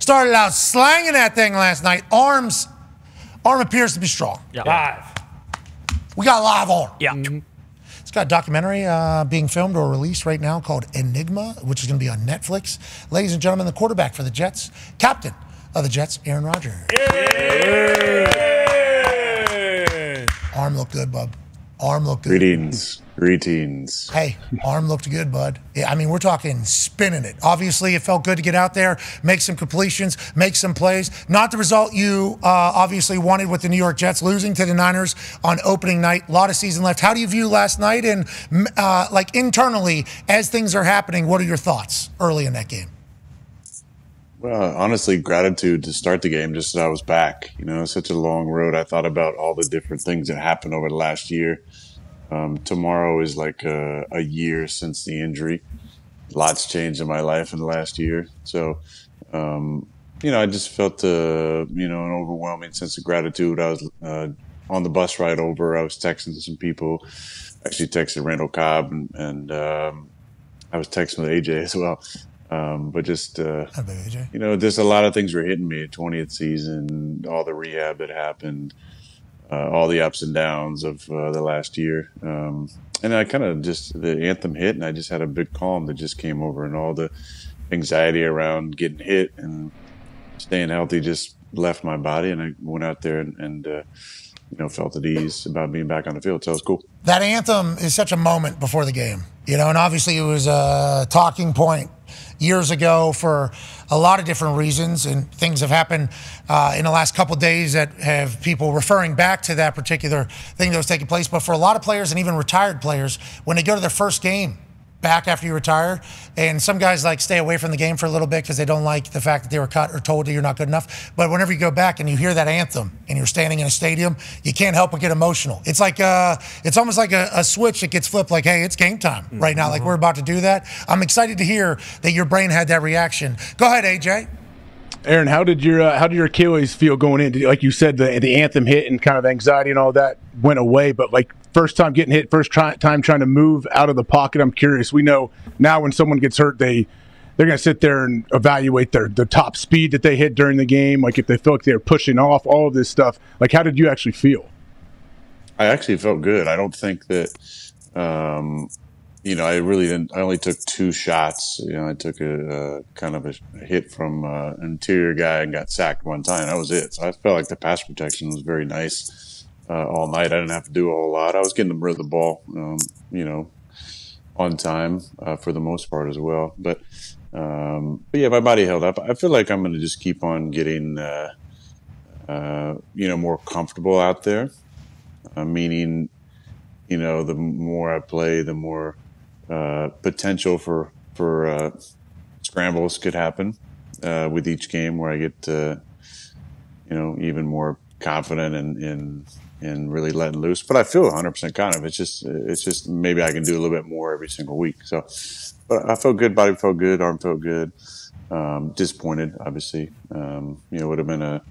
Started out slanging that thing last night. Arm appears to be strong. Yeah. Live. We got a live arm. Yeah. It's got a documentary being filmed or released right now called Enigma, which is going to be on Netflix. Ladies and gentlemen, the quarterback for the Jets, captain of the Jets, Aaron Rodgers. Yay! Arm looked good, bub. Arm looked good. Greetings. Hey, arm looked good, bud. Yeah, I mean, we're talking spinning it. Obviously, it felt good to get out there, make some completions, make some plays. Not the result you obviously wanted with the New York Jets, losing to the Niners on opening night. A lot of season left. How do you view last night? And like internally, as things are happening, what are your thoughts early in that game? Well, honestly, gratitude to start the game just that I was back. You know, such a long road. I thought about all the different things that happened over the last year. Tomorrow is like a year since the injury. Lots changed in my life in the last year. So, you know, I just felt, you know, an overwhelming sense of gratitude. I was on the bus ride over. I was texting to some people. Actually texted Randall Cobb and I was texting with AJ as well. But just, you know, there's a lot of things were hitting me. 20th season, all the rehab that happened, all the ups and downs of the last year. And I kind of just, the anthem hit and I just had a big calm that just came over, and all the anxiety around getting hit and staying healthy just left my body. And I went out there and you know, felt at ease about being back on the field. So it was cool. That anthem is such a moment before the game, you know, and obviously it was a talking point years ago for a lot of different reasons, and things have happened in the last couple of days that have people referring back to that particular thing that was taking place. But for a lot of players and even retired players, when they go to their first game back after you retire, and some guys like stay away from the game for a little bit because they don't like the fact that they were cut or told that you're not good enough. But whenever you go back and you hear that anthem and you're standing in a stadium, you can't help but get emotional. It's like it's almost like a switch that gets flipped, like, hey, it's game time right now. Like, we're about to do that. I'm excited to hear that your brain had that reaction. Go ahead, AJ. Aaron, how did your Achilles feel going in? Like you said, the anthem hit and kind of anxiety and all that went away, but like first time getting hit, time trying to move out of the pocket. I'm curious. We know now when someone gets hurt, they're going to sit there and evaluate the top speed that they hit during the game. Like if they feel like they're pushing off, all of this stuff. Like how did you actually feel? I actually felt good. I don't think that, you know, I really didn't. I only took 2 shots. You know, I took a kind of a hit from an interior guy and got sacked one time. That was it. So I felt like the pass protection was very nice all night. I didn't have to do a whole lot. I was getting rid of the ball, you know, on time for the most part as well. But yeah, my body held up. I feel like I'm going to just keep on getting, you know, more comfortable out there. Meaning, you know, the more I play, the more potential for scrambles could happen with each game, where I get you know, even more confident in really letting loose. But I feel 100% confident. It's just maybe I can do a little bit more every single week. So, but I felt good. Body felt good. Arm felt good. Disappointed, obviously. You know, would have been a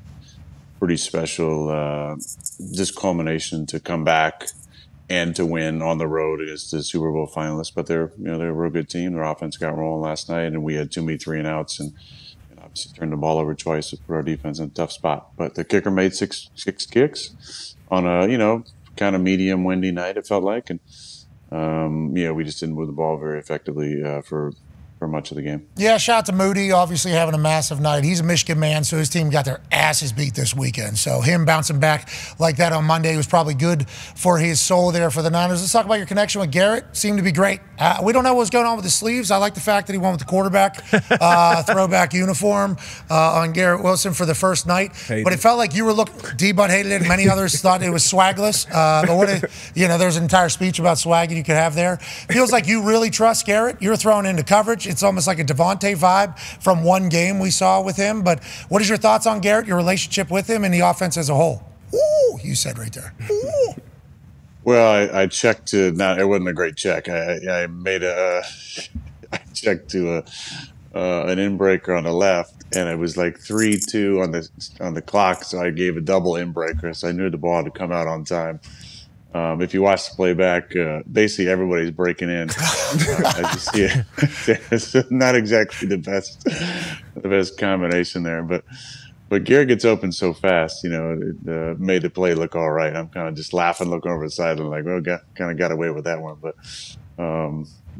pretty special just culmination to come back and to win on the road against the Super Bowl finalists. But they're a real good team. Their offense got rolling last night, and we had too many 3-and-outs, and obviously turned the ball over twice to put our defense in a tough spot. But the kicker made six kicks on a, you know, kind of medium windy night, it felt like, and yeah, we just didn't move the ball very effectively for much of the game. Yeah, shout out to Moody, obviously having a massive night. He's a Michigan man, so his team got their asses beat this weekend. So him bouncing back like that on Monday was probably good for his soul there for the Niners. Let's talk about your connection with Garrett. Seemed to be great. We don't know what's going on with the sleeves. I like the fact that he went with the quarterback throwback uniform on Garrett Wilson for the first night. But it felt like you were looking, D-Bud hated it, many others thought it was swagless. But there's an entire speech about swag that you could have there. Feels like you really trust Garrett. You're thrown into coverage. It's almost like a Devontae vibe from one game we saw with him. But what is your thoughts on Garrett, your relationship with him, and the offense as a whole? Ooh, you said right there. Ooh. Well, I checked to it wasn't a great check. I made I checked to an in-breaker on the left, and it was like 3-2 on the clock, so I gave a double in-breaker, so I knew the ball had to come out on time. If you watch the playback, basically everybody's breaking in. I just see it. It's not exactly the best combination there, but Garrett gets open so fast, it made the play look all right. I'm kind of just laughing, looking over the sideline like, well, kind of got away with that one. But,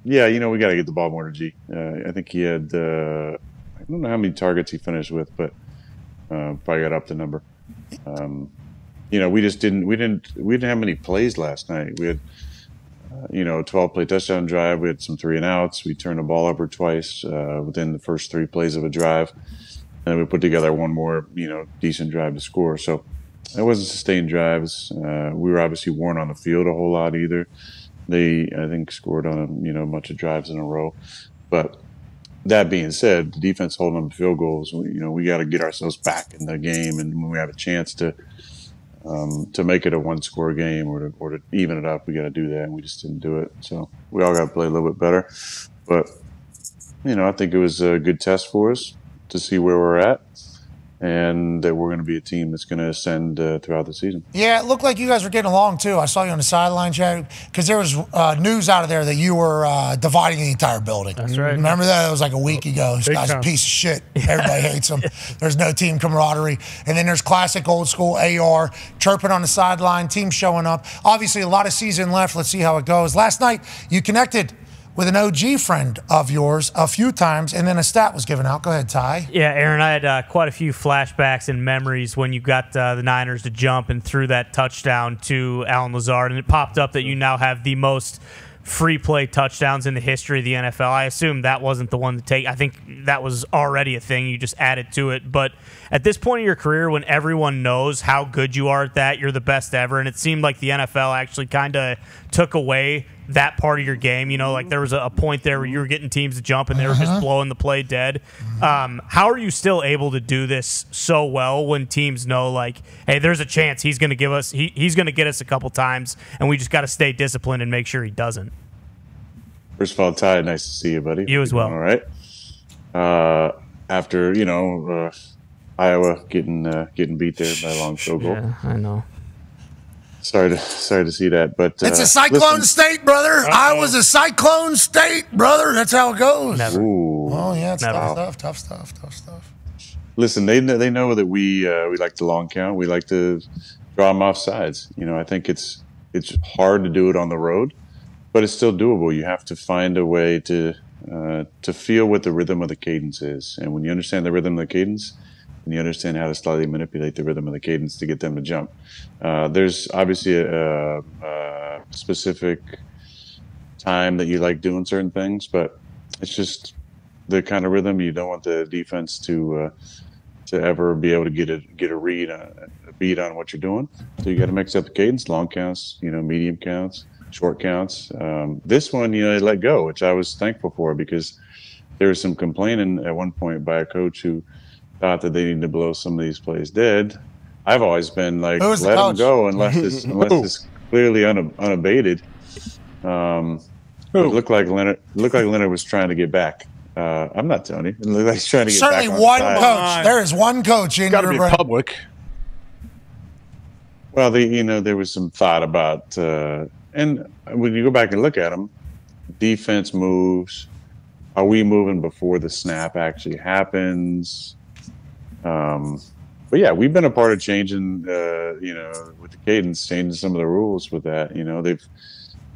yeah, we got to get the ball more to G. I think he had, I don't know how many targets he finished with, but probably got up the number. We just didn't have many plays last night. We had, a 12-play touchdown drive. We had some 3-and-outs. We turned the ball over twice within the first 3 plays of a drive. And then we put together one more, decent drive to score. So it wasn't sustained drives. We were obviously worn on the field a whole lot either. They, I think, scored on a bunch of drives in a row. But that being said, the defense holding them to field goals. We got to get ourselves back in the game, and when we have a chance to make it a 1-score game or to even it up, we got to do that. And we just didn't do it. So we all got to play a little bit better. But I think it was a good test for us to see where we're at, and that we're going to be a team that's going to ascend throughout the season. Yeah, it looked like you guys were getting along, too. I saw you on the sideline, Chad, because there was news out of there that you were dividing the entire building. That's right. Remember that? It was like a week ago. This guy's a piece of shit. Everybody hates him. There's no team camaraderie. And then there's classic old school AR, chirping on the sideline, team showing up. Obviously, a lot of season left. Let's see how it goes. Last night, you connected with an OG friend of yours a few times, and then a stat was given out. Go ahead, Ty. Yeah, Aaron, I had quite a few flashbacks and memories when you got the Niners to jump and threw that touchdown to Allen Lazard, and it popped up that you now have the most free play touchdowns in the history of the NFL. I assume that wasn't the one to take. I think that was already a thing. You just added to it. But at this point in your career, when everyone knows how good you are at that, you're the best ever, and it seemed like the NFL actually kind of took away that part of your game. Like there was a point there where you were getting teams to jump and they were just blowing the play dead. How are you still able to do this so well when teams know, like, hey, there's a chance he's going to give us, he's going to get us a couple times, and we just got to stay disciplined and make sure he doesn't? First of all, Ty, nice to see you, buddy. You as well. All right. After Iowa getting beat there by a long field goal. Yeah, I know. Sorry to see that, but it's a cyclone state, brother. Iowa's a cyclone state, brother. That's how it goes. Never. Ooh. Oh yeah, it's tough stuff. Listen, they know that we like the long count. We like to draw them off sides. I think it's hard to do it on the road, but it's still doable. You have to find a way to feel what the rhythm of the cadence is, and when you understand the rhythm of the cadence, and you understand how to slightly manipulate the rhythm of the cadence to get them to jump. There's obviously a specific time that you like doing certain things, but it's just the kind of rhythm you don't want the defense to ever be able to get a read, a beat on what you're doing. So you got to mix up the cadence, long counts, medium counts, short counts. This one, they let go, which I was thankful for, because there was some complaining at one point by a coach who thought that they need to blow some of these plays dead. I've always been like, let them go unless it's clearly unabated. It looked like Leonard was trying to get back. I'm not telling you. It looked like he's trying to get back. Certainly one coach. There is one coach in your brain. Got to be public. Well, there was some thought about, and when you go back and look at them, defense moves. Are we moving before the snap actually happens? But yeah, we've been a part of changing, with the cadence, changing some of the rules with that.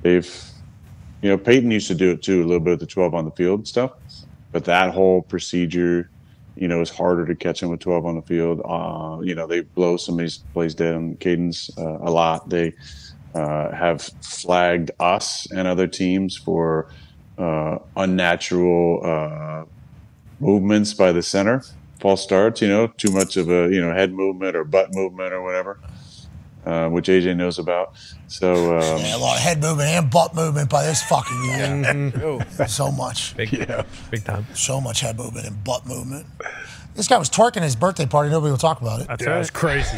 They've Peyton used to do it too, a little bit of the 12 on the field stuff, but that whole procedure, is harder to catch them with 12 on the field. They blow some of these plays dead on cadence a lot. They have flagged us and other teams for unnatural movements by the center. False starts, too much of a, head movement or butt movement or whatever, which AJ knows about. So a lot of head movement and butt movement by this fucking year. So much. Big time. So much head movement and butt movement. This guy was twerking at his birthday party. Nobody will talk about it. That was crazy.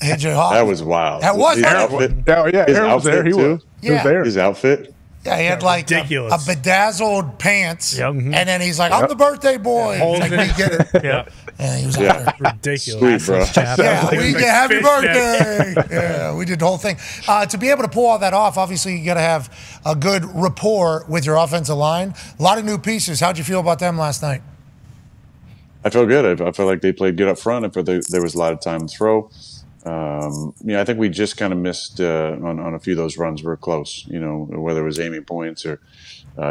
AJ Hawk. That was wild. That was his outfit. Aaron was there. He was there. His outfit. Yeah, he had like a bedazzled pants, and then he's like, "I'm the birthday boy." He's like, we get it. And he was out there. Ridiculous. Sweet, bro. Yeah, we get happy birthday. Yeah, we did the whole thing. To be able to pull all that off, obviously you got to have a good rapport with your offensive line. A lot of new pieces. How'd you feel about them last night? I felt good. I felt like they played good up front. I felt there was a lot of time to throw. I think we just kind of missed on a few of those runs. We were close, whether it was aiming points or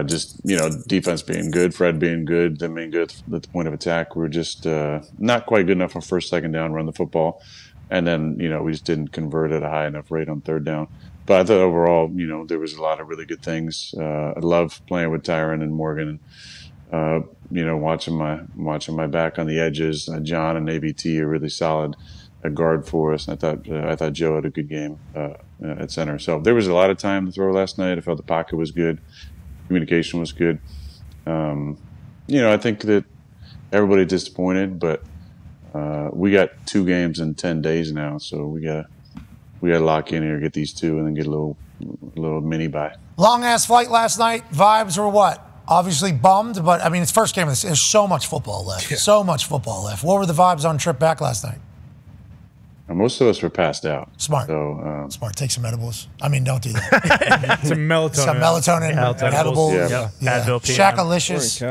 just, defense being good, Fred being good, them being good at the point of attack. We were just not quite good enough on first, second down, run the football. And then, we just didn't convert at a high enough rate on third down. But I thought overall, there was a lot of really good things. I love playing with Tyron and Morgan and, watching my back on the edges. John and ABT are really solid. A guard for us. And I thought Joe had a good game at center. So there was a lot of time to throw last night. I felt the pocket was good, communication was good. I think that everybody disappointed, but we got 2 games in 10 days now, so we got to lock in here, get these 2, and then get a little mini bye. Long ass flight last night. Vibes were what? Obviously bummed, but I mean it's first game. There's so much football left. Yeah. So much football left. What were the vibes on trip back last night? Most of us were passed out. Smart. So, Smart. Take some edibles. I mean, don't do that. Some melatonin. Some melatonin edibles. Yeah. Shackalicious.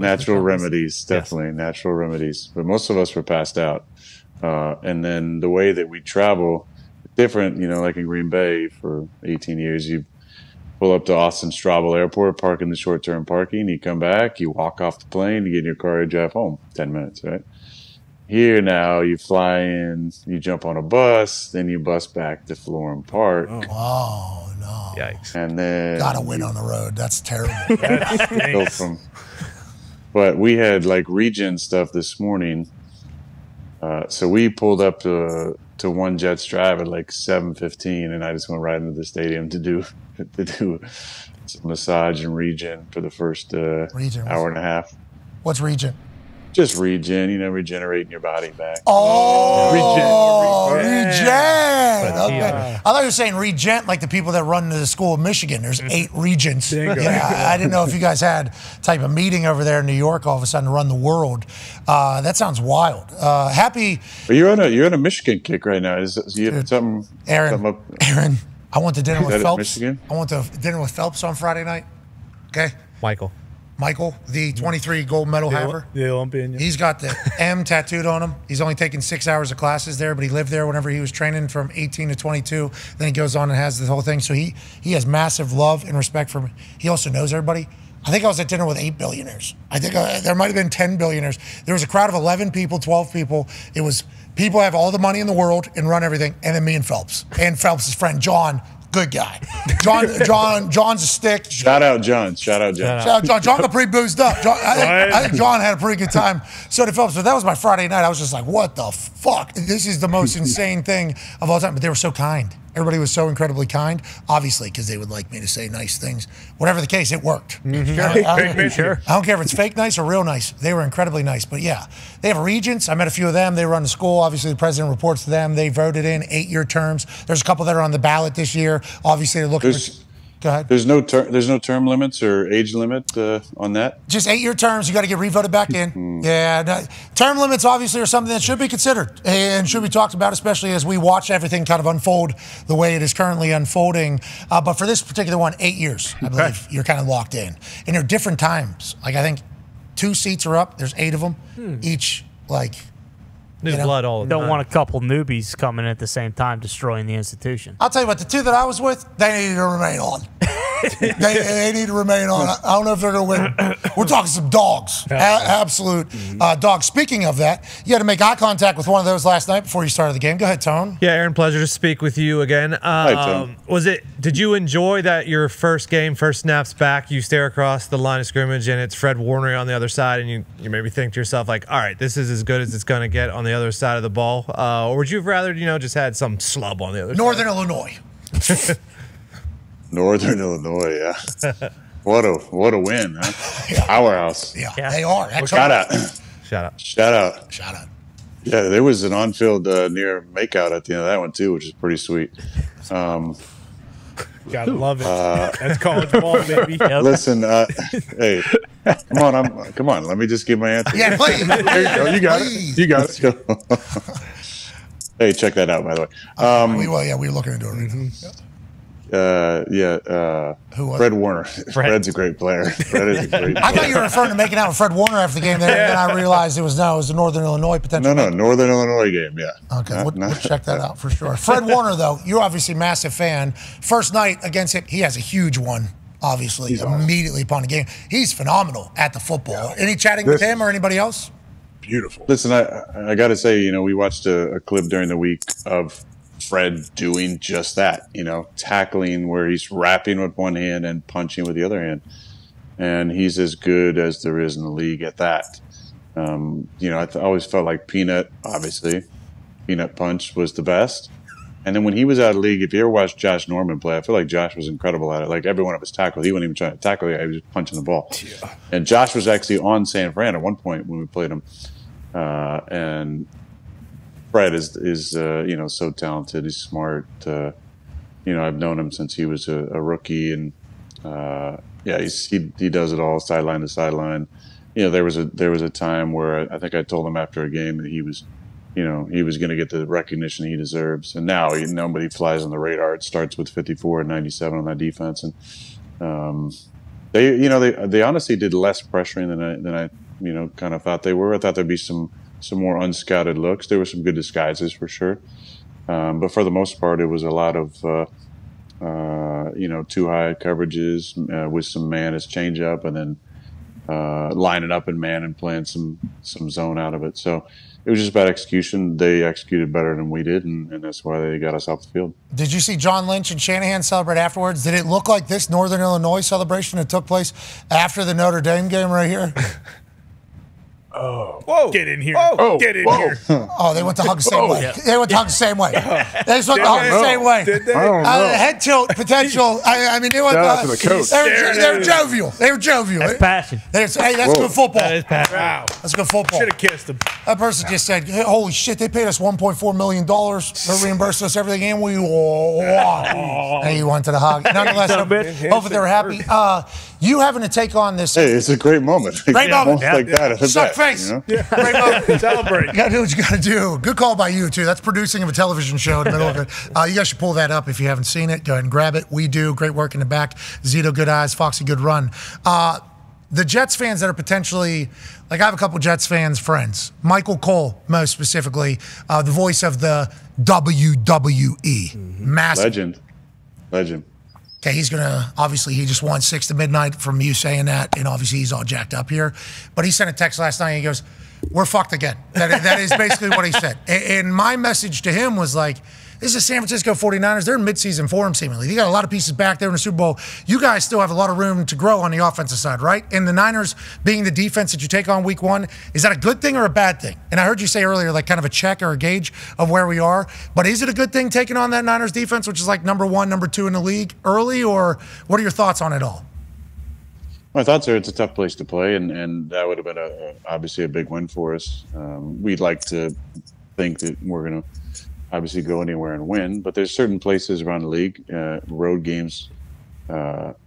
Natural remedies. Definitely natural remedies. But most of us were passed out. And then the way that we travel, different, like in Green Bay for 18 years, you pull up to Austin Straubel Airport, park in the short-term parking, you come back, you walk off the plane, you get in your car, you drive home. 10 minutes, right? Here now, you fly in, you jump on a bus, then you bus back to Florham Park. Oh, no. Yikes. And then... Gotta win on the road. That's terrible. But we had, region stuff this morning. So we pulled up to One Jets Drive at 7:15, and I just went right into the stadium to do some massage and regen for the first hour and a half. What's regen? Just regen, regenerating your body back. Oh, regen. Okay. I thought you were saying regent like the people that run to the school of Michigan. There's 8 regents. Yeah, I didn't know if you guys had type of meeting over there in New York all of a sudden to run the world. That sounds wild. Happy. But you're on a Michigan kick right now. Is you have something? Aaron, I went to dinner with Phelps. Michigan? I went to dinner with Phelps on Friday night. Okay. Michael, the 23 gold medal haver. The Olympian. Yeah. He's got the M tattooed on him. He's only taken 6 hours of classes there, but he lived there whenever he was training from 18 to 22. Then he goes on and has this whole thing. So he has massive love and respect for me. He also knows everybody. I think I was at dinner with 8 billionaires. I think there might have been 10 billionaires. There was a crowd of 11 people, 12 people. It was people have all the money in the world and run everything, and then me and Phelps. And Phelps' friend, John. Good guy. John's a stick. Shout out John. John got pretty boozed up. I think John had a pretty good time. So did Phelps. But that was my Friday night. I was just like, what the fuck? This is the most insane thing of all time. But they were so kind. Everybody was so incredibly kind, obviously, because they would like me to say nice things. Whatever the case, it worked. Mm-hmm. I don't care if it's fake nice or real nice. They were incredibly nice. But yeah, they have regents. I met a few of them. They run the school. Obviously, the president reports to them. They voted in 8-year terms. There's a couple that are on the ballot this year. Obviously, they're looking for... Go ahead. There's no term limits or age limit on that? Just 8-year terms. You got to get re-voted back in. Yeah. Term limits obviously are something that should be considered and should be talked about, especially as we watch everything kind of unfold the way it is currently unfolding. But for this particular one, 8 years, I believe, you're kind of locked in. And there are different times. I think 2 seats are up. There's 8 of them. Each, There's blood all the time. Don't want a couple newbies coming at the same time destroying the institution. I'll tell you what, the 2 that I was with, they needed to remain on. they need to remain on. I don't know if they're going to win. We're talking some dogs. Absolute dogs. Speaking of that, you had to make eye contact with one of those last night before you started the game. Go ahead, Tone. Yeah, Aaron, pleasure to speak with you again. Hi, Tone. Did you enjoy that your first game, first snaps back, you stare across the line of scrimmage and it's Fred Warner on the other side and you maybe think to yourself all right, this is as good as it's going to get on the other side of the ball? Or would you have rather, just had some slub on the other Northern side? Illinois. Northern Illinois, yeah. What a win, huh? Powerhouse. Yeah, they are. Shout out. Shout out. Yeah, there was an on-field near makeout at the end of that one, too, which is pretty sweet. Gotta love it. That's college ball, baby. Yep. Listen, hey, come on. Let me just give my answer. Yeah, please. There you go. You got it. You got it. Hey, check that out, by the way. We will. Yeah, we were looking into it. Right Who was Fred it? Warner. Fred's a great player. Fred is a great player. I thought you were referring to making out with Fred Warner after the game there, and then I realized it was the Northern Illinois potential. No, Northern Illinois game, yeah. Okay, we'll check that out for sure. Fred Warner, though, you're obviously a massive fan. First night against him, he has a huge one, obviously, immediately upon the game. He's phenomenal at the football. Any chatting with him or anybody else? Beautiful. Listen, I got to say, we watched a clip during the week of Fred doing just that, tackling where he's wrapping with one hand and punching with the other hand. And he's as good as there is in the league at that. I always felt like Peanut Punch was the best. And then when he was out of the league, if you ever watched Josh Norman play, I feel like Josh was incredible at it. Like every one of his tackles, he wasn't even trying to tackle the guy, he was just punching the ball. Yeah. And Josh was actually on San Fran at one point when we played him. And Fred is so talented. He's smart. I've known him since he was a rookie, and he does it all sideline to sideline. There was a time where I think I told him after a game that he was going to get the recognition he deserves. And now nobody flies on the radar. It starts with 54 and 97 on that defense, and they honestly did less pressuring than I kind of thought they were. I thought there'd be some more unscouted looks. There were some good disguises for sure. But for the most part, it was a lot of, too high coverages with some man as change up, and then lining up in man and playing some zone out of it. So it was just about execution. They executed better than we did, and that's why they got us off the field. Did you see John Lynch and Shanahan celebrate afterwards? Did it look like this Northern Illinois celebration that took place after the Notre Dame game right here? Oh, whoa! Get in here! Get in here! Oh, they went to hug the same way. Yeah. They went to hug the same way. They just went to hug the same way. Did they? I don't know. Head tilt potential. I mean, they went. Shout out to the coach. They were jovial. They were jovial. That's passion. Hey, that's good football. That is passion. Wow, that's good football. Should have kissed him. That person just said, hey, "Holy shit! They paid us $1.4 million. They reimbursed us everything, and we won." And he went to the hug. Nonetheless, hopefully they were happy. You having to take on this? Hey, it's a great moment. Great moment. Like that. Suck face. Great moment. Celebrate. You gotta do what you gotta do. Good call by you too. That's producing of a television show in the middle of it. You guys should pull that up if you haven't seen it. Go ahead and grab it. We do. Great work in the back. Zito, good eyes. Foxy, good run. The Jets fans that are potentially, like I have a couple Jets fans friends. Michael Cole, most specifically, the voice of the WWE. Massive. Legend. Okay, he's going to, obviously, he just won 6 to midnight from you saying that, and obviously he's all jacked up here. But he sent a text last night, and he goes, we're fucked again. That is basically what he said. And my message to him was like, this is San Francisco 49ers. They're in midseason form, seemingly. They got a lot of pieces back there in the Super Bowl. You guys still have a lot of room to grow on the offensive side, right? And the Niners being the defense that you take on week one, is that a good thing or a bad thing? And I heard you say earlier, like kind of a check or a gauge of where we are. But is it a good thing taking on that Niners defense, which is like number 1, number 2 in the league early? Or what are your thoughts on it all? My thoughts are it's a tough place to play, and that would have been obviously a big win for us. We'd like to think that we're going to obviously go anywhere and win, but there's certain places around the league, road games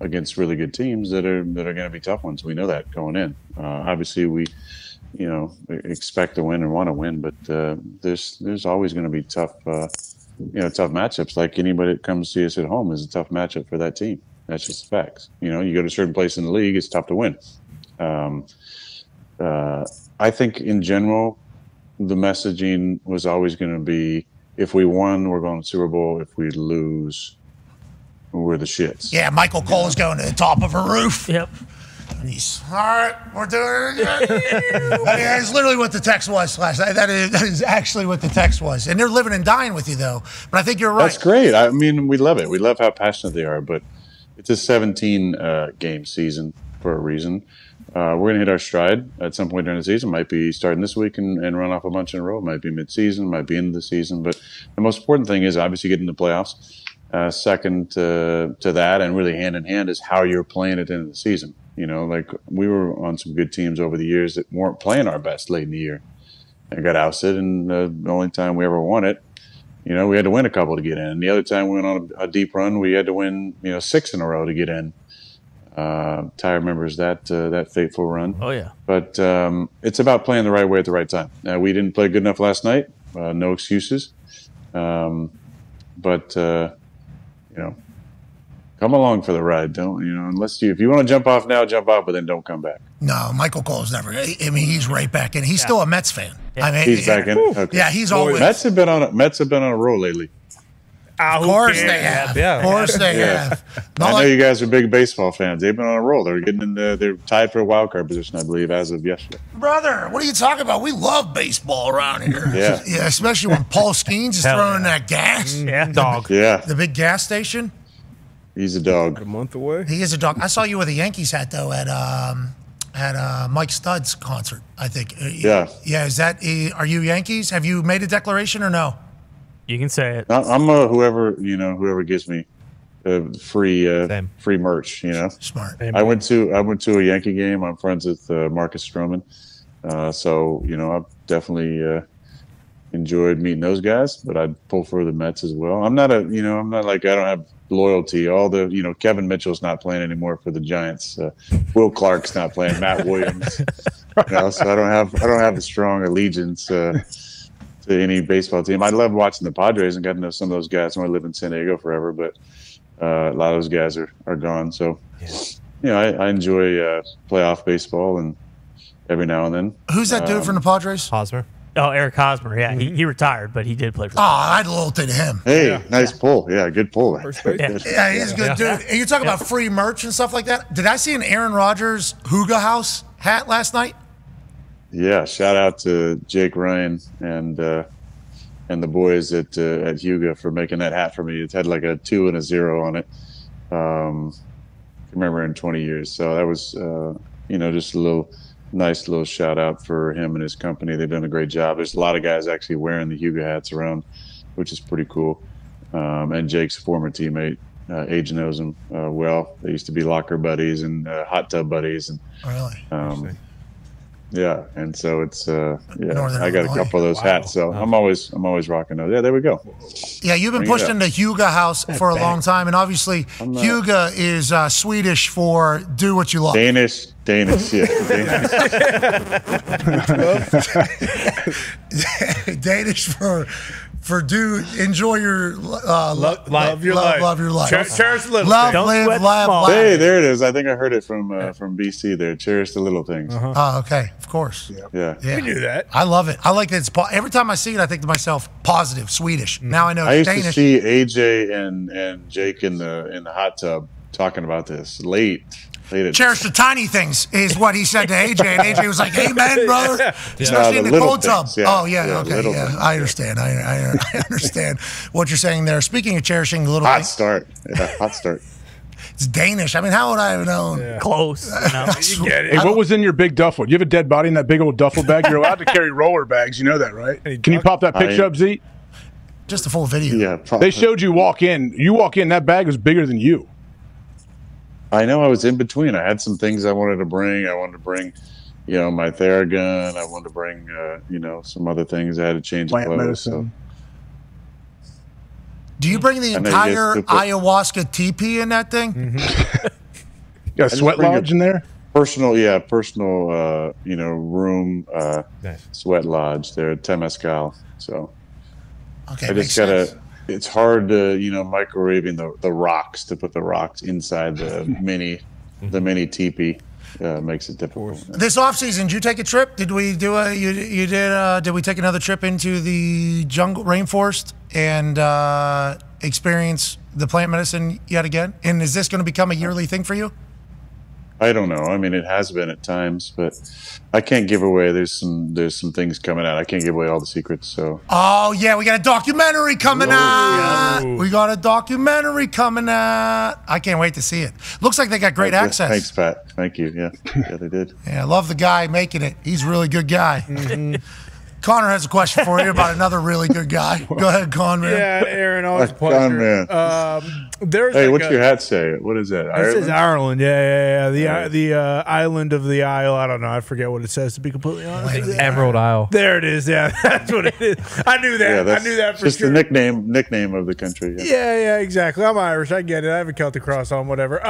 against really good teams that are going to be tough ones. We know that going in. Obviously, we expect to win and want to win, but there's always going to be tough matchups. Like anybody that comes to see us at home is a tough matchup for that team. That's just facts. You go to a certain place in the league, it's tough to win. I think in general, the messaging was always going to be, if we won, we're going to the Super Bowl. If we lose, we're the shits. Yeah, Michael Cole is going to the top of a roof. Yep. And he's, all right, we're doing it again. That is literally what the text was last night. That is actually what the text was. And they're living and dying with you, though. But I think you're right. That's great. I mean, we love it. We love how passionate they are. But it's a 17-game season for a reason. We're going to hit our stride at some point during the season. Might be starting this week and run off a bunch in a row. Might be mid-season. Might be into the season. But the most important thing is obviously getting to the playoffs. Second to that, and really hand in hand, is how you're playing at the end of the season. Like we were on some good teams over the years that weren't playing our best late in the year and got ousted. And the only time we ever won it you know, we had to win a couple to get in. And the other time we went on a deep run, we had to win, 6 in a row to get in. Ty remembers that fateful run. Oh, yeah. But it's about playing the right way at the right time. We didn't play good enough last night. No excuses. But come along for the ride. Don't, if you want to jump off now, jump off, but then don't come back. No, Michael Cole's never. I mean, he's right back in. He's still a Mets fan. Yeah. I mean, He's back in. Okay. Yeah, he's always. Mets have been on a roll lately. Of course they have. Yeah. Of course they have. Not I know like- you guys are big baseball fans. They've been on a roll. They're they're tied for a wild card position, I believe, as of yesterday. Brother, what are you talking about? We love baseball around here. Yeah. Yeah, especially when Paul Skeens is Hell throwing yeah. that gas. Yeah, dog. Yeah, The big gas station. he's a dog. A month away. He is a dog. I saw you with a Yankees hat though at Mike Studd's concert. I think. Yeah. Yeah. Is that? Are you Yankees? Have you made a declaration or no? You can say it. I'm whoever gives me free merch. Smart. I went to a Yankee game. I'm friends with Marcus Stroman, so I've definitely enjoyed meeting those guys. But I'd pull for the Mets as well. I'm not like I don't have loyalty. All the Kevin Mitchell's not playing anymore for the Giants. Will Clark's not playing. Matt Williams. So I don't have a strong allegiance to any baseball team. I love watching the Padres and got to know some of those guys when I lived in San Diego forever, but a lot of those guys are gone. So, I enjoy playoff baseball and every now and then. Who's that dude from the Padres? Hosmer. Oh, Eric Hosmer. Yeah, he retired, but he did play for. Oh, I'd loyalty to him. Hey, nice pull. Yeah, good pull. First base. Yeah, he's a good dude. And you're talking about free merch and stuff like that. Did I see an Aaron Rodgers Huga House hat last night? Yeah, shout out to Jake Ryan and the boys at Huga for making that hat for me. It had like a 2 and a 0 on it. I remember in 20 years. So that was just a nice little shout out for him and his company. They've done a great job. There's a lot of guys actually wearing the Huga hats around, which is pretty cool. And Jake's former teammate, Age knows him well. They used to be locker buddies and hot tub buddies. And Really? yeah, and so it's Northern I got a Illinois. couple of those hats, so I'm always rocking those. Yeah, there we go. Yeah, you've been Bring it pushing up. the Huga House for a long time, and obviously Huga is Swedish for do what you love. Danish, yeah. Danish for do enjoy your Love your life. Love your life. Cherish the little Love, things. Don't live, sweat laugh, small. laugh. Hey, there it is. I think I heard it from BC there. Cherish the little things. Oh, okay, of course. Yeah. Yeah. We knew that. I love it. I like that. Every time I see it, I think to myself, positive, Swedish. Now I know I it's used Danish. to see AJ and Jake in the hot tub talking about this late at Cherish the tiny things is what he said to AJ, and AJ was like, "Amen, brother." Especially in the the little cold tub. things, yeah. Oh yeah, Yeah, okay, little yeah. things. I understand. I understand what you're saying there. Speaking of cherishing the little hot things, start. Yeah, hot start. it's Danish. I mean, how would I have known? Close. You get it. Hey, what was in your big duffel? You have a dead body in that big old duffel bag? You're allowed to carry roller bags. You know that, right? Can you pop that picture up, Zeke? Just a full video. Yeah, They showed you walk in. You walk in, that bag was bigger than you. I know I was in between. I had some things I wanted to bring. I wanted to bring, my Theragun. I wanted to bring, some other things. I had to change Plant clothes. medicine. Do you bring the I know you guys entire do put- ayahuasca teepee in that thing? You got a just sweat bring lodge it- in there? Personal, room, Nice. sweat lodge there at Temescal. So Okay, I makes just gotta. sense. It's hard to, microwaving the rocks to put the rocks inside the mini teepee makes it difficult. This off season, did you take a trip? Did we do a? You did? Did we take another trip into the jungle rainforest and experience the plant medicine yet again? And is this going to become a yearly thing for you? I don't know. I mean, it has been at times, but I can't give away. There's some things coming out. I can't give away all the secrets. So Oh yeah, we got a documentary coming out. We got a documentary coming out. I can't wait to see it. Looks like they got great access. Thanks, Pat. Thank you. Yeah, they did. Yeah, I love the guy making it. He's a really good guy. Connor has a question for you about another really good guy. Go ahead, Con, man. Yeah, Aaron, always a Con, pleasure. man. Hey, what's your hat say? What is that? It says Ireland. Yeah. Nice. The island of the Isle. I don't know. I forget what it says, to be completely honest. Emerald Isle. There it is. Yeah, that's what it is. I knew that. Yeah, I knew that for just sure. the nickname of the country. Yeah, exactly. I'm Irish. I get it. I have a Celtic cross on, whatever.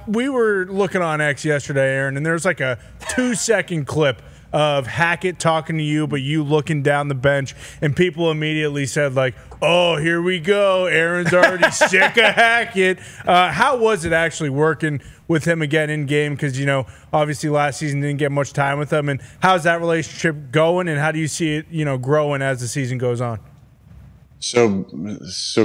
We were looking on X yesterday, Aaron, and there's like a 2-second clip of Hackett talking to you, but you looking down the bench, and people immediately said, like, oh, here we go. Aaron's already sick of Hackett. How was it actually working with him again in game? Because, obviously last season didn't get much time with him. And how's that relationship going, and how do you see it, growing as the season goes on? So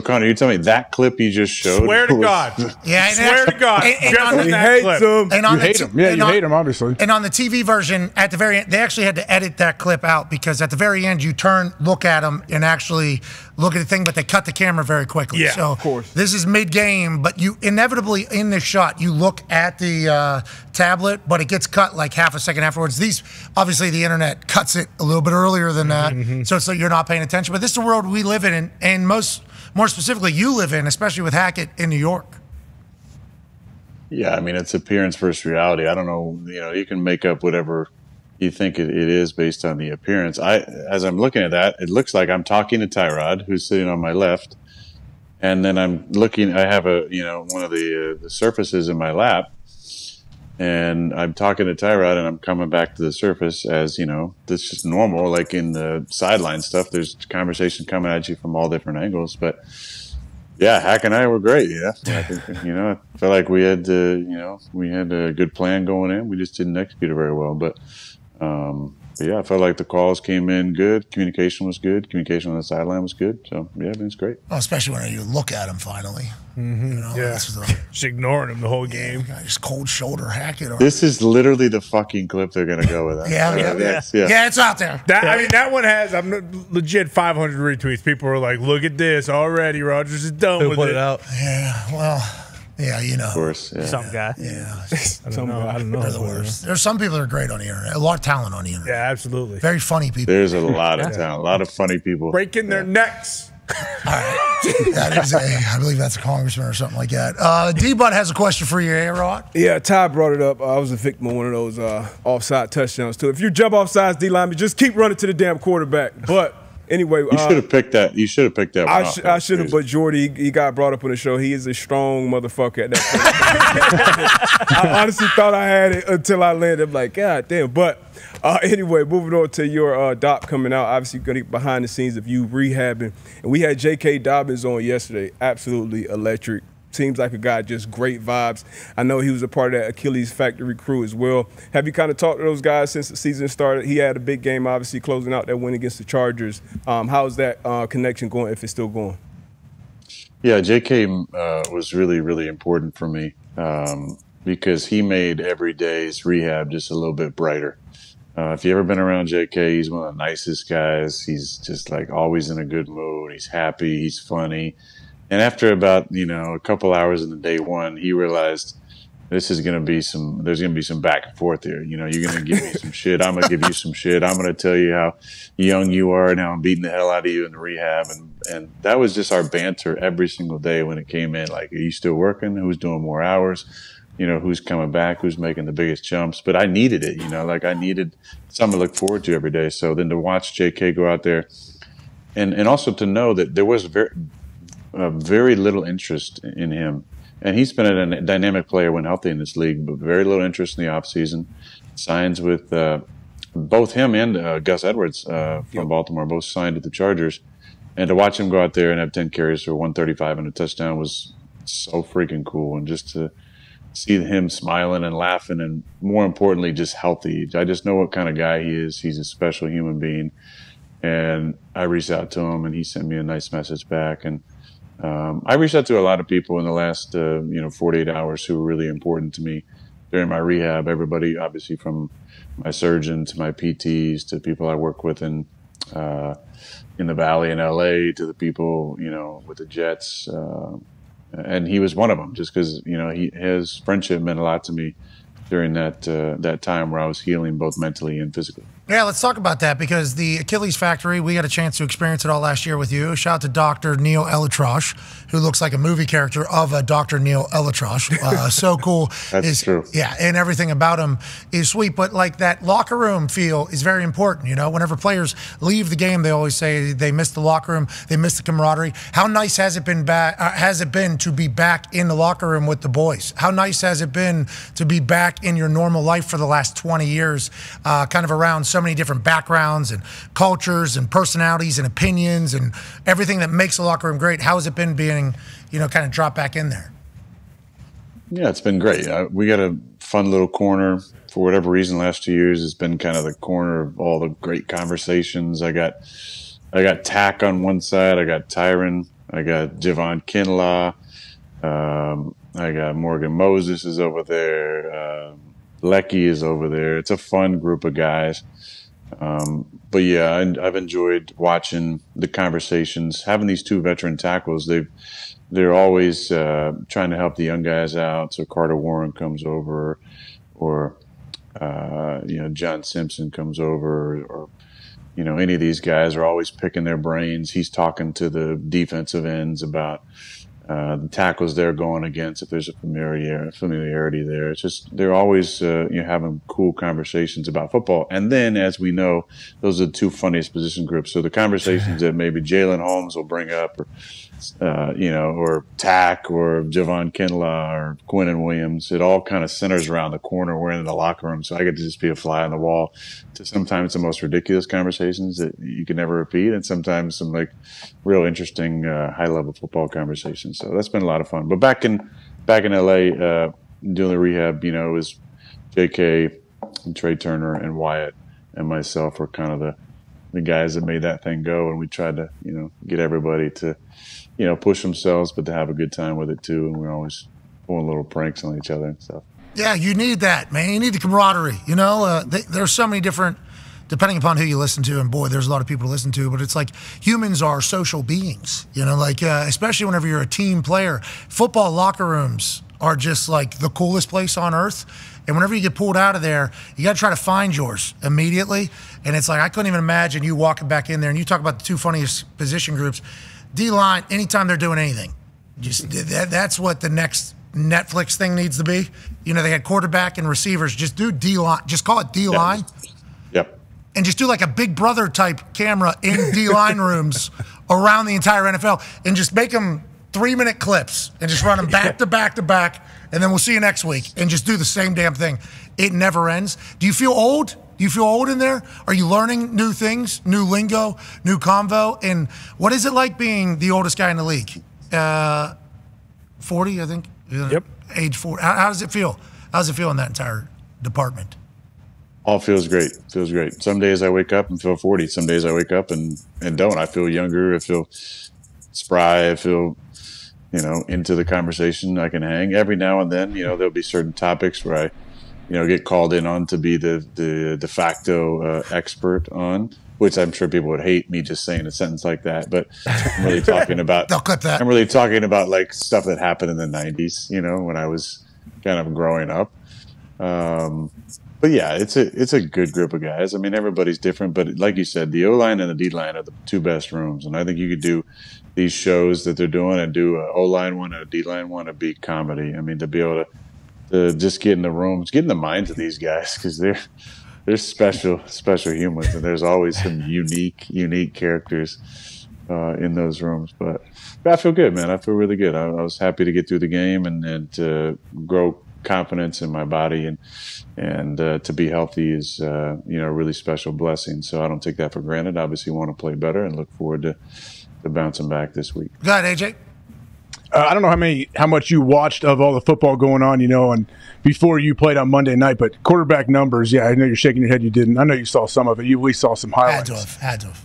Connor, you tell me that clip you just showed? Swear to God. Yeah, Swear to God. And on the, Just that clip. You hate him. Yeah, you hate him, obviously. And on the TV version, at the very end, they actually had to edit that clip out because at the very end, you look at him, and actually look at the thing, but they cut the camera very quickly. Yeah, so of course. This is mid-game, but you inevitably, in this shot, you look at the tablet, but it gets cut like half a second afterwards. Obviously, the internet cuts it a little bit earlier than that, so you're not paying attention. But this is the world we live in, and more specifically, you live in, especially with Hackett in New York. Yeah, I mean, it's appearance versus reality. I don't know. You can make up whatever you think it is based on the appearance. As I'm looking at that, it looks like I'm talking to Tyrod, who's sitting on my left, and then I'm looking. I have one of the surfaces in my lap, and I'm talking to Tyrod, and I'm coming back to the surface as that's just normal. Like in the sideline stuff, there's conversation coming at you from all different angles, but. Yeah, Hack and I were great. Yeah, I think I felt like we had a good plan going in. We just didn't execute it very well. But yeah, I felt like the calls came in good. Communication was good. Communication on the sideline was good. So yeah, it's great. Well, especially when you look at him finally. Just ignoring him the whole game. Just cold shoulder Hackett. This is literally the fucking clip they're gonna go with. Yeah, it's out there. That one has legit 500 retweets. People are like, "Look at this already. Rodgers is done with it." Out. Yeah, well. Yeah, Of course. Yeah. Some guy. Yeah. I don't know. They're the worst. There's some people that are great on the internet. A lot of talent on the internet. Yeah, absolutely. Very funny people. There's a lot of talent, a lot of funny people. Breaking their necks. All right. That is I believe that's a congressman or something like that. D-Bud has a question for you, A-Rod. Yeah, Ty brought it up. I was a victim of one of those offside touchdowns, too. If you jump offsides, D-lineman, just keep running to the damn quarterback. But anyway, you should have picked that. You should have picked that one. I should have, but Jordy, he got brought up on the show. He is a strong motherfucker at that point. I honestly thought I had it until I landed. I'm like, God damn. But anyway, moving on to your doc coming out. Obviously, going to get behind the scenes of you rehabbing. And we had J.K. Dobbins on yesterday. Absolutely electric. Seems like a guy, just great vibes. I know he was a part of that Achilles factory crew as well. Have you kind of talked to those guys since the season started? He had a big game, obviously, closing out that win against the Chargers. How's that connection going, if it's still going? Yeah, JK was really, really important for me because he made every day's rehab just a little bit brighter. If you've ever been around JK, he's one of the nicest guys. He's just like always in a good mood. He's happy. He's funny. And after about, a couple hours in the day one, he realized there's going to be some back and forth here. You're going to give me some shit. I'm going to give you some shit. I'm going to tell you how young you are and how I'm beating the hell out of you in the rehab. And that was just our banter every single day when it came in. Like, are you still working? Who's doing more hours? Who's coming back? Who's making the biggest jumps? But I needed it, I needed something to look forward to every day. So then to watch JK go out there and also to know that there was very little interest in him. And he's been a dynamic player when healthy in this league, but very little interest in the offseason. Signs with both him and Gus Edwards from Baltimore, both signed at the Chargers. And to watch him go out there and have 10 carries for 135 and a touchdown was so freaking cool. And just to see him smiling and laughing and, more importantly, just healthy. I just know what kind of guy he is. He's a special human being. And I reached out to him, and he sent me a nice message back. And I reached out to a lot of people in the last, 48 hours who were really important to me during my rehab. Everybody, obviously, from my surgeon to my PTs to people I work with in the Valley in LA to the people, with the Jets. And he was one of them just because, his friendship meant a lot to me during that time where I was healing both mentally and physically. Yeah, let's talk about that because the Achilles factory, we had a chance to experience it all last year with you. Shout out to Dr. Neil Elatrosh, who looks like a movie character of a Dr. Neil Elatrosh. So cool. That's true. Yeah, and everything about him is sweet. But like that locker room feel is very important. You know, whenever players leave the game, they always say they miss the locker room, they miss the camaraderie. How nice has it been to be back in the locker room with the boys? How nice has it been to be back in your normal life for the last 20 years, kind of around so many different backgrounds and cultures and personalities and opinions and everything that makes the locker room great? How has it been being, kind of drop back in there? Yeah, it's been great. We got a fun little corner. For whatever reason, last 2 years has been kind of the corner of all the great conversations. I got Tack on one side. I got Tyron. I got Javon Kinlaw. I got Morgan Moses is over there. Lecky is over there. It's a fun group of guys. But yeah, I've enjoyed watching the conversations. Having these two veteran tackles, they're always trying to help the young guys out. So Carter Warren comes over, or John Simpson comes over, or any of these guys are always picking their brains. He's talking to the defensive ends about the tackles they're going against, if there's a familiarity there. It's just they're always having cool conversations about football. And then, as we know, those are the two funniest position groups. So the conversations that maybe Jalen Holmes will bring up, or Tack or Javon Kinlaw or Quinnen Williams, it all kind of centers around the corner we're in the locker room. So I get to just be a fly on the wall to sometimes the most ridiculous conversations that you can never repeat, and sometimes some like real interesting high level football conversations. So that's been a lot of fun. But back in LA, doing the rehab, it was JK and Trey Turner and Wyatt and myself were kind of the guys that made that thing go, and we tried to get everybody to push themselves, but to have a good time with it too. And we're always pulling little pranks on each other and stuff. Yeah, you need that, man. You need the camaraderie. There's so many different, depending upon who you listen to, and boy, there's a lot of people to listen to, but it's like humans are social beings, especially whenever you're a team player. Football locker rooms are just like the coolest place on earth. And whenever you get pulled out of there, you got to try to find yours immediately. And it's like, I couldn't even imagine you walking back in there. And you talk about the two funniest position groups. D-line, anytime they're doing anything, that's what the next Netflix thing needs to be. They had quarterback and receivers. Just do D-line. Just call it D-line. Yep. And just do like a Big Brother type camera in D-line rooms around the entire NFL. And just make them 3-minute clips and just run them back to back to back. And then we'll see you next week. And just do the same damn thing. It never ends. Do you feel old? Do you feel old in there? Are you learning new things, new lingo, new convo? And what is it like being the oldest guy in the league? 40, I think? Yep. Age 40. How does it feel? How does it feel in that entire department? All feels great. Feels great. Some days I wake up and feel 40. Some days I wake up and don't. I feel younger. I feel spry. I feel, into the conversation. I can hang. Every now and then, there'll be certain topics where I get called in on to be the de facto expert on, which I'm sure people would hate me just saying a sentence like that. But I'm really talking about. They'll clip that. I'm really talking about like stuff that happened in the '90s, when I was kind of growing up. But yeah, it's a good group of guys. I mean, everybody's different, but like you said, the O-line and the D-line are the two best rooms, and I think you could do these shows that they're doing and do a O-line one and a D-line one, a beat comedy. I mean, to be able to just get in the rooms, get in the minds of these guys, because they're special humans, and there's always some unique characters in those rooms. But I feel good, man. I feel really good. I was happy to get through the game and to grow confidence in my body, and to be healthy is a really special blessing. So I don't take that for granted. Obviously, want to play better and look forward to bouncing back this week. Go ahead, AJ. I don't know how much you watched of all the football going on, and before you played on Monday night, but quarterback numbers, yeah, I know you're shaking your head. You didn't. I know you saw some of it. You at least saw some highlights. Had to have.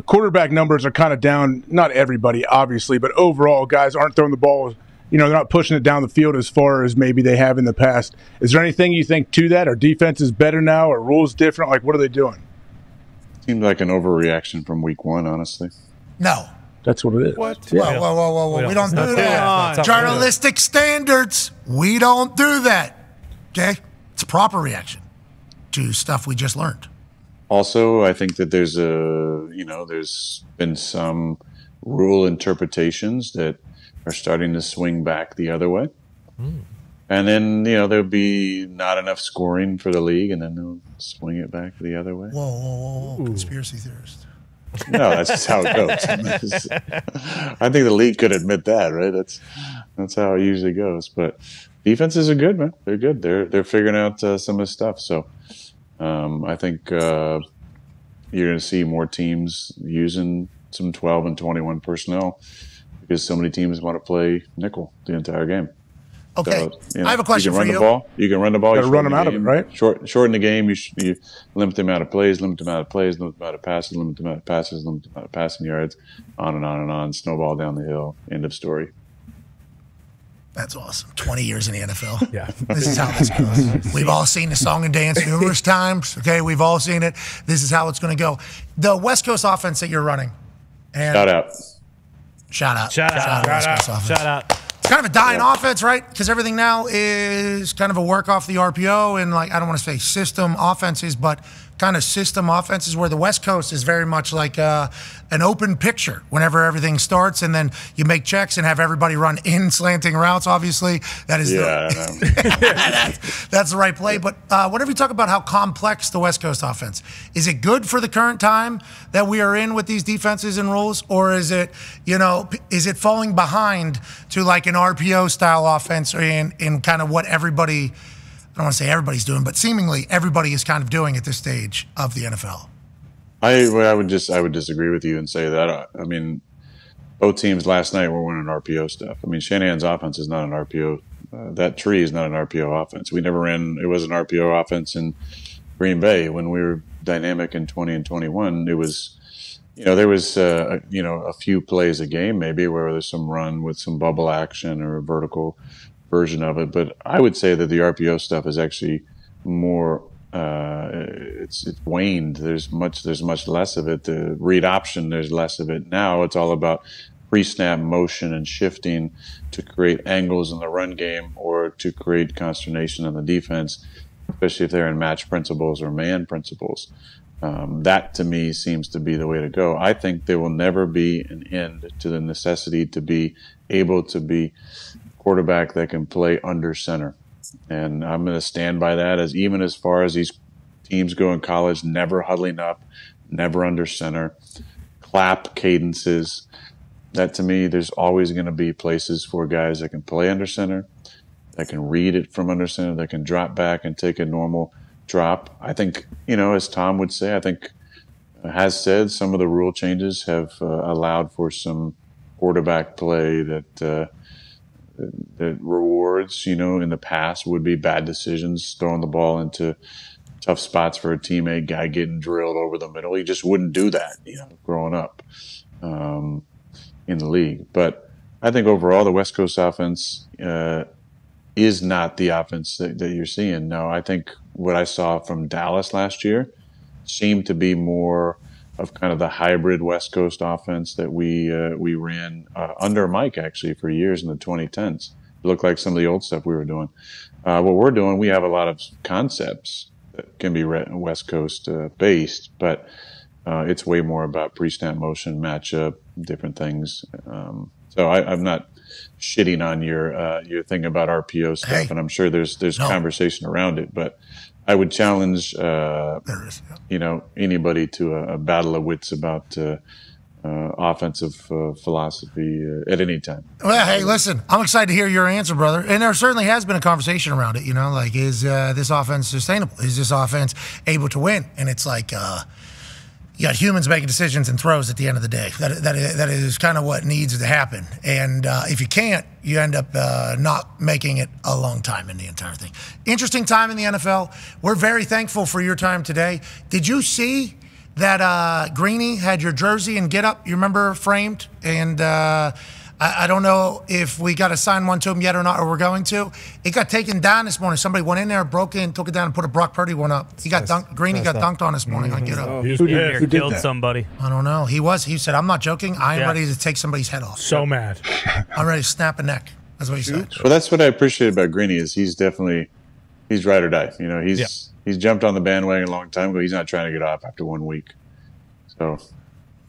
Quarterback numbers are kind of down. Not everybody, obviously, but overall, guys aren't throwing the ball. They're not pushing it down the field as far as maybe they have in the past. Is there anything you think to that? Are defense is better now? Are rules different? Like, what are they doing? Seemed like an overreaction from week one, honestly. No. That's what it is. What? Yeah. Whoa. We don't do that. Journalistic standards. We don't do that. Okay? It's a proper reaction to stuff we just learned. Also, I think that there's been some rule interpretations that are starting to swing back the other way. And then, there'll be not enough scoring for the league, and then they'll swing it back the other way. Whoa. Conspiracy theorist. No, that's just how it goes. I think the league could admit that, right? That's how it usually goes. But defenses are good, man. They're good. They're figuring out some of the stuff. So I think you're going to see more teams using some 12 and 21 personnel because so many teams want to play nickel the entire game. Okay, so, I have a question for you. You can run the ball. You got to run them out of it, right? Shorten the game. You limit the amount of plays, limit the amount of plays, limit the amount of passes, limit the amount of passes, limit the amount of passing yards, on and on and on. Snowball down the hill. End of story. That's awesome. 20 years in the NFL. Yeah. This is how this goes. We've all seen the song and dance numerous times. Okay, we've all seen it. This is how it's going to go. The West Coast offense that you're running. And Shout out. Shout out. It's kind of a dying offense, right? Because everything now is kind of a work off the RPO and, like, I don't want to say system offenses, but kind of system offenses where the West Coast is very much like an open picture whenever everything starts, and then you make checks and have everybody run in slanting routes, obviously. That is that's the right play. But whenever you talk about how complex the West Coast offense, is it good for the current time that we are in with these defenses and rules, or is it, is it falling behind to like an RPO style offense in kind of what everybody, I don't want to say everybody's doing, but seemingly everybody is kind of doing at this stage of the NFL? I would disagree with you and say that. I mean, both teams last night were running RPO stuff. I mean, Shanahan's offense is not an RPO. That tree is not an RPO offense. We never ran. It was an RPO offense in Green Bay when we were dynamic in 20 and 21. It was, there was a few plays a game maybe where there's some run with some bubble action or a vertical version of it. But I would say that the RPO stuff is actually more. It's waned. There's much less of it. The read option, there's less of it now. It's all about pre-snap motion and shifting to create angles in the run game or to create consternation on the defense, especially if they're in match principles or man principles. That to me seems to be the way to go. I think there will never be an end to the necessity to be able to be a quarterback that can play under center. And I'm going to stand by that even as far as these teams go in college, never huddling up, never under center, clap cadences. That to me, there's always going to be places for guys that can play under center, that can read it from under center, that can drop back and take a normal drop. I think, as Tom would say, I think has said some of the rule changes have allowed for some quarterback play that rewards, in the past would be bad decisions, throwing the ball into tough spots for a teammate, guy getting drilled over the middle. He just wouldn't do that, growing up in the league. But I think overall the West Coast offense is not the offense that you're seeing. No, I think what I saw from Dallas last year seemed to be more of kind of the hybrid West Coast offense that we ran under Mike actually for years in the 2010s. It looked like some of the old stuff we were doing. What we're doing, we have a lot of concepts that can be West Coast based, but it's way more about pre-snap motion, matchup, different things. So I'm not shitting on your thing about RPO stuff, and I'm sure there's conversation around it, but I would challenge anybody to a battle of wits about offensive philosophy at any time. Well, hey, listen, I'm excited to hear your answer, brother. And there certainly has been a conversation around it. Like, is this offense sustainable? Is this offense able to win? And it's like you got humans making decisions and throws at the end of the day. That is kind of what needs to happen. And if you can't, you end up not making it a long time in the entire thing. Interesting time in the NFL. We're very thankful for your time today. Did you see that Greeny had your jersey and get-up, you remember, framed? And I don't know if we got to sign one to him yet or not, or we're going to. It got taken down this morning. Somebody went in there, broke in, took it down, and put a Brock Purdy one up. He got dunked. Greeny got dunked on this morning on Get Up. Who killed somebody? I don't know. He said, I'm not joking. I am ready to take somebody's head off. So mad. I'm ready to snap a neck. That's what he said. Well, that's what I appreciate about Greeny is he's ride or die. He's jumped on the bandwagon a long time ago. He's not trying to get off after 1 week. So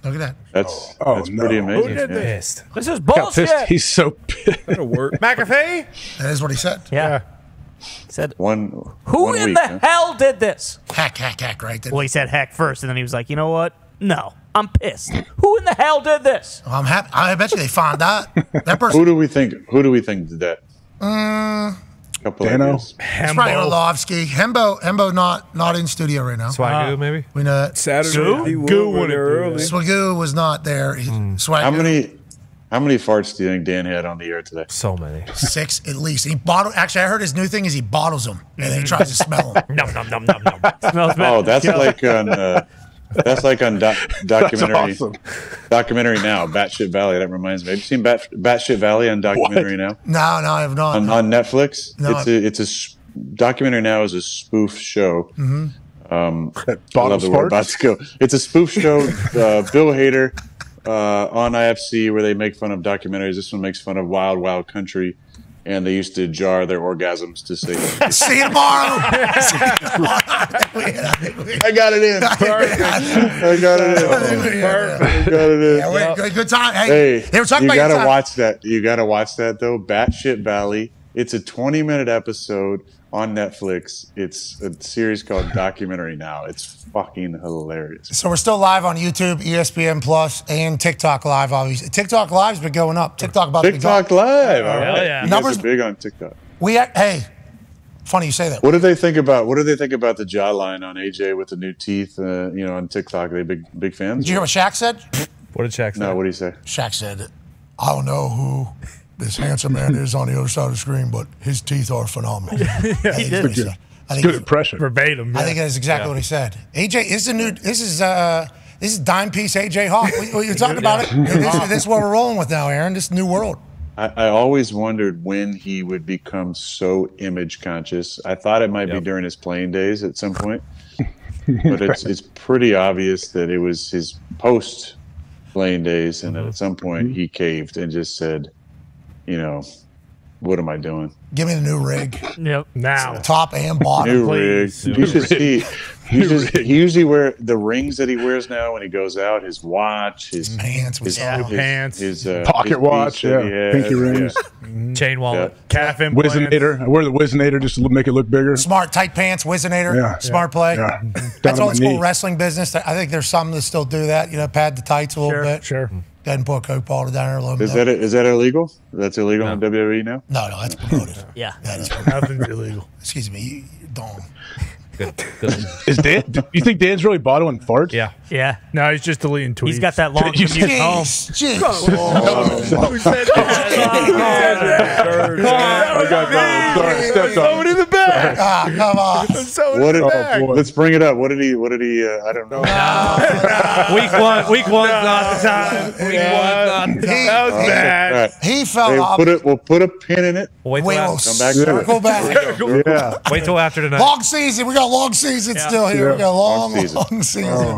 Look at that. that's no. pretty amazing. Who did yeah. this? This is Got pissed. bullshit. He's so pissed. That'll work. McAfee? That is what he said. Yeah. Said, Who who in the hell did this? Hack, right? Well, he said heck first, and then he was like, you know what? No, I'm pissed. Who in the hell did this? I'm happy. I bet you they found out. That person. Who do we think did that? Couple Dano? ideas. It's probably Orlovsky. Hembo not in studio right now. Swagoo, maybe? We know that. Saturday, he Goo won wouldn't do early. Swagoo was not there. Swagoo. How many farts do you think Dan had on the air today? So many. 6 at least. Actually, I heard his new thing is he bottles them and then he tries to smell them. Nom, nom, nom, nom, nom. Smells bad. Oh, that's like on documentary. awesome. Documentary Now, Batshit Valley. That reminds me. Have you seen Batshit Valley on Documentary Now No, I have not. on Netflix? No. Documentary Now is a spoof show. Mm-hmm. I love the word about to go. It's a spoof show. Bill Hader on IFC where they make fun of documentaries. This one makes fun of Wild Wild Country. And they used to jar their orgasms to say, See you tomorrow. I got it in. I got it in. Yeah, good time. Hey, they were talking you about your gotta time. watch that. You gotta watch that though. Batshit Valley. It's a 20-minute episode on Netflix. It's a series called Documentary Now. It's fucking hilarious. So we're still live on YouTube, ESPN Plus, and TikTok Live. Obviously, TikTok Live's been going up. TikTok about TikTok to be Live. All Hell right. yeah. You Numbers- guys are big on TikTok. hey, funny you say that. What do they think about? What do they think about the jawline on AJ with the new teeth? On TikTok, are they big fans? Did you hear what Shaq said? What did Shaq say? No. What do you say? Shaq said, I don't know who this handsome man is on the other side of the screen, but his teeth are phenomenal. He did. Good impression. Verbatim. I think that's exactly what he said. AJ is the new. This is dime piece AJ Hawk. You're talking about it. This is what we're rolling with now, Aaron. This new world. I always wondered when he would become so image conscious. I thought it might be during his playing days at some point, but it's pretty obvious that it was his post playing days, and then at some point he caved and just said, what am I doing? Give me the new rig, Yep. Now. top and bottom. New rig. You should see. He usually wear the rings that he wears now when he goes out. His watch, his Pants with pants. his Pocket his watch, piece that he has. pinky rings, Chain wallet. Calf implants. Wizinator. I wear the Wizinator just to make it look bigger. Smart tight pants, Wizinator, Yeah. smart play. Yeah. That's Down to old my school knee. wrestling business. I think there's some that still do that. Pad the tights a little bit. Sure. Go ahead and put a Coke bottle down there a little Is bit. that illegal? That's illegal in WWE now. No, that's promoted. Yeah. That is promoted. Nothing's illegal. Excuse me, you're dumb. Good. Is Dan? You think Dan's really bottling farts? Yeah. Yeah. No, he's just deleting tweets. He's got that long You commute said- home. Jeez. Who said that? I got that one. Sorry, stepped Throw on it in the back. Come on. Throw it What in did, the back. boy. let's bring it up. What did he? I don't know. Week one's not the time. That was All bad. right. He fell Hey, off. we'll put a pin in it. Wait till, Wait, we'll after, Come back to it. circle back. Yeah. wait till after tonight. Long season. We got a long season still here. We got a long Long season.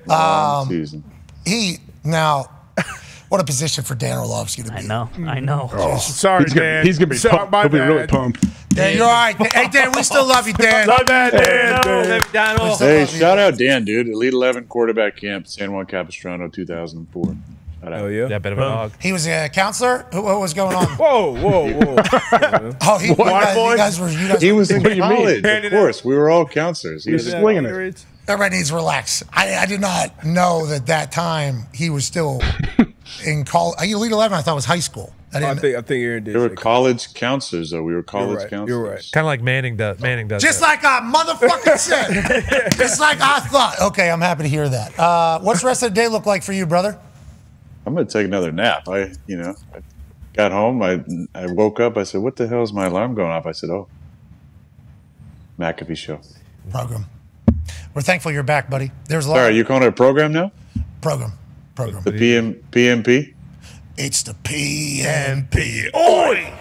long season. Season. What a position for Dan Orlovsky to be. I know. Sorry, Dan. He's gonna be Sorry, pumped. my He'll be bad. really pumped. Dan, you're all right. Hey, Dan, we still love you, Dan. My bad, Dan. Hey, shout out Dan, dude. Elite 11 quarterback camp, San Juan Capistrano, 2004. Shout out. Oh yeah. Yeah, bit of a dog. He was a counselor. What was going on? Whoa. Oh, you guys were. He was in What do you mean? college, of course. We were all counselors. He was He's slinging it. Everybody needs to relax. I did not know that time he was still in college. Elite 11, I thought was high school. I think Aaron did. They were say- college counselors, though. We were college right. counselors. You're right. Kind of like Manning does. Just that. like I motherfucking said. Just like I thought. Okay, I'm happy to hear that. What's the rest of the day look like for you, brother? I'm going to take another nap. I got home. I woke up. I said, what the hell is my alarm going off? I said, oh, McAfee Show. Program. We're thankful you're back, buddy. There's a lot. Sorry, are you calling it a program now? Program. The PMP? It's the PMP. Oi!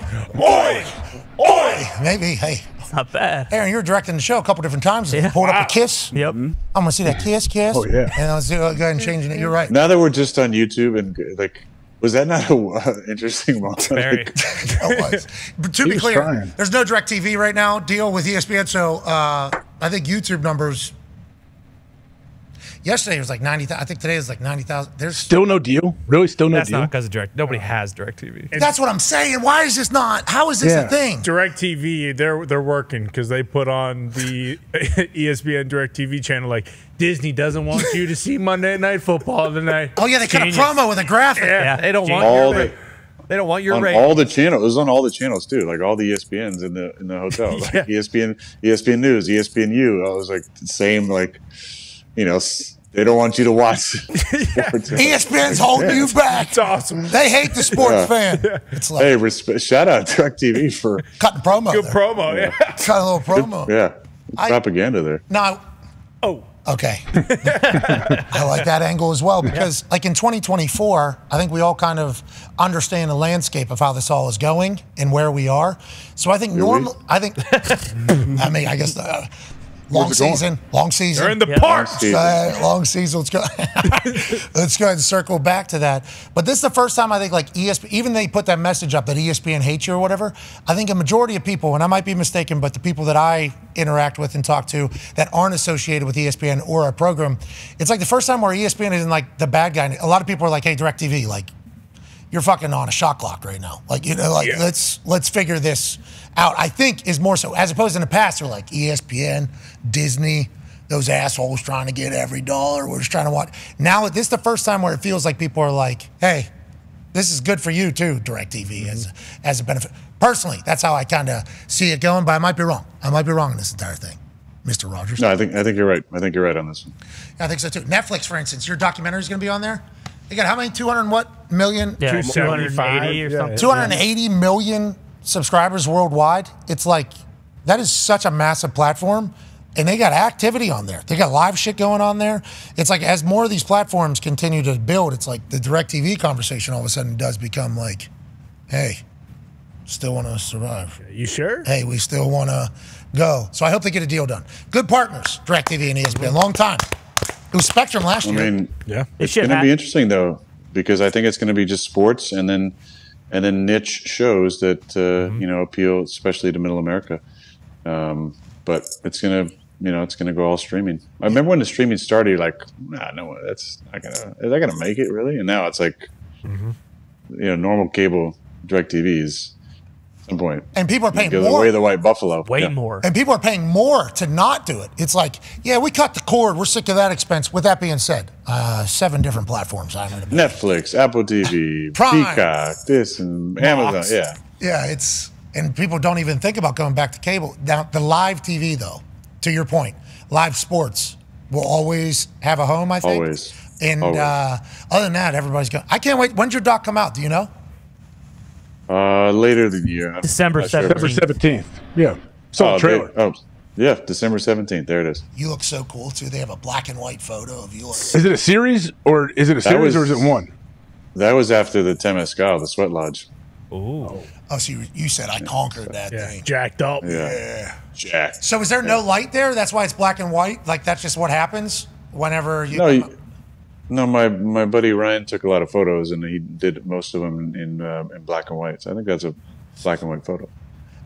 Maybe. Hey, It's not bad. Aaron, you're directing the show a couple different times. Yeah. Pulled up a kiss. Yep. I'm gonna see that kiss. Oh, yeah. And let's go ahead and change it. You're right. Now that we're just on YouTube and was that not a interesting moment? Very. It was. But to He be was clear, trying. there's no direct TV right now deal with ESPN. So I think YouTube numbers. Yesterday it was like 90,000. I think today is like 90,000. There's Still no deal? Really, still no That's deal? not because of Direct. Nobody has DirecTV. That's what I'm saying. Why is this not? How is this a thing? DirecTV, they're working because they put on the ESPN DirecTV channel like Disney doesn't want you to see Monday Night Football tonight. Oh yeah, they cut a Genius. promo with a graphic. Yeah, they don't want All your the they don't want your on rating. all the channels. It was on all the channels too, like all the ESPNs in the hotel, like ESPN News, ESPNU. I was like the same, like they don't want you to watch. ESPN's holding you back. It's awesome. They hate the sports fan. It's like Hey, shout out DirecTV for cutting promo. Good there. promo, yeah. Cut a little promo. propaganda there. Now, okay. I like that angle as well because, like in 2024, I think we all kind of understand the landscape of how this all is going and where we are. So I think I guess long season. They're in the park. Long season. Let's go. Let's go ahead and circle back to that. But this is the first time I think, like ESPN, even they put that message up that ESPN hates you or whatever. I think a majority of people, and I might be mistaken, but the people that I interact with and talk to that aren't associated with ESPN or our program, it's like the first time where ESPN isn't like the bad guy. A lot of people are like, "Hey, DirecTV, like you're fucking on a shot clock right now. Like let's figure this out." I think is more so as opposed in the past. They're like ESPN, Disney, those assholes trying to get every dollar. We're just trying to watch. Now this is the first time where it feels like people are like, "Hey, this is good for you too, DirecTV as a benefit." Personally, that's how I kind of see it going. But I might be wrong. I might be wrong in this entire thing, Mr. Rodgers. No, I think you're right. I think you're right on this one. Yeah, I think so too. Netflix, for instance, your documentary is going to be on there. They got how many? 200 and what million? Yeah, 280 or something. 280 million subscribers worldwide. It's like that is such a massive platform, and they got activity on there. They got live shit going on there. It's like as more of these platforms continue to build, it's like the DirecTV conversation all of a sudden does become like, hey, still want to survive. You sure? Hey, we still want to go. So I hope they get a deal done. Good partners, DirecTV and ESPN. Long time. It was Spectrum last year. I mean, it's going to be interesting though because I think it's going to be just sports and then niche shows that appeal especially to Middle America. But it's going to go all streaming. I remember when the streaming started, you're like, no, that's not gonna. Is that going to make it really? And now it's like, normal cable DirecTV is. Some point. And people are paying more. more. Way of the white buffalo. Way more. And people are paying more to not do it. It's like, yeah, we cut the cord. We're sick of that expense. With that being said, 7 different platforms. Netflix, Apple TV, Prime, Peacock, this and Amazon. Yeah. Yeah, and people don't even think about going back to cable. Now, the live TV, though, to your point, live sports will always have a home, I think. Always. And other than that, everybody's going. I can't wait. When's your doc come out? Do you know? Later the year. December 17th. Yeah. Saw the trailer. December 17th. There it is. You look so cool, too. They have a black and white photo of you. Is it a series or is it one? That was after the Temescal, the Sweat Lodge. Ooh. Oh, so you said I conquered that thing. Jacked up. Yeah. Jacked. So is there no light there? That's why it's black and white? Like that's just what happens whenever you... No, my buddy Ryan took a lot of photos, and he did most of them in black and white. So I think that's a black and white photo.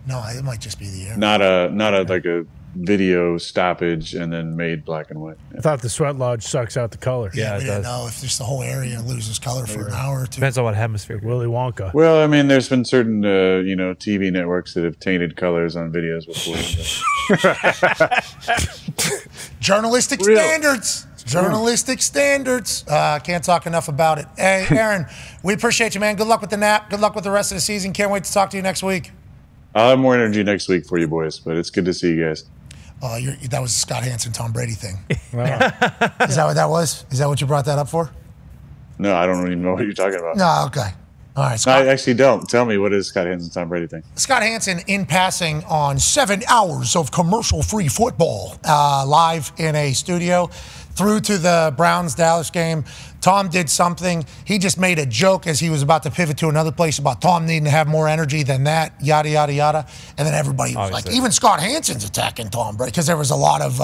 No, it might just be the air. Not a like a video stoppage and then made black and white. I thought the Sweat Lodge sucks out the color. Yeah, we didn't know if just the whole area loses color for an hour or two. Depends on what hemisphere. Willy Wonka. Well, I mean, there's been certain TV networks that have tainted colors on videos before. Journalistic standards. Journalistic standards. Can't talk enough about it. Hey, Aaron, we appreciate you, man. Good luck with the nap. Good luck with the rest of the season. Can't wait to talk to you next week. I'll have more energy next week for you boys, but it's good to see you guys. That was a Scott Hansen, Tom Brady thing. Is that what that was? Is that what you brought that up for? No, I don't even know what you're talking about. No, okay. All right, Scott. I actually don't. Tell me, what is Scott Hansen, Tom Brady thing? Scott Hansen in passing on 7 hours of commercial-free football live in a studio through to the Browns-Dallas game. Tom did something. He just made a joke as he was about to pivot to another place about Tom needing to have more energy than that, yada, yada, yada. And then everybody was like, even Scott Hansen's attacking Tom Brady because there was a lot of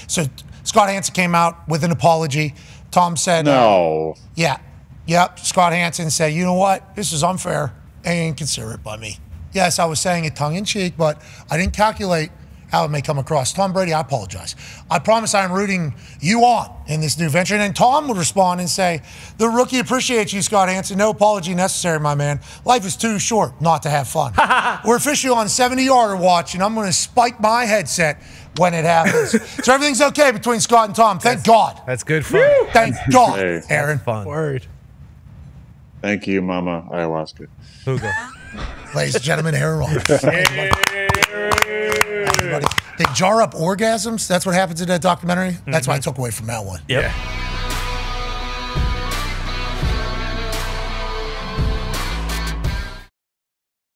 so Scott Hansen came out with an apology. Tom said, no. Yep. Scott Hansen said, you know what? This is unfair and inconsiderate by me. Yes, I was saying it tongue-in-cheek, but I didn't calculate how it may come across. Tom Brady, I apologize. I promise I'm rooting you on in this new venture. And then Tom would respond and say, the rookie appreciates you, Scott Hansen. No apology necessary, my man. Life is too short not to have fun. We're officially on 70-yarder watch, and I'm going to spike my headset when it happens. So everything's okay between Scott and Tom. Thank God. That's good fun. Thank God, Hey. Aaron. Fun. Word. Thank you, Mama Ayahuasca. Hugo. Ladies and gentlemen, Aaron Rodgers. Everybody. They jar up orgasms. That's what happens in that documentary. That's what I took away from that one. Yep. Yeah.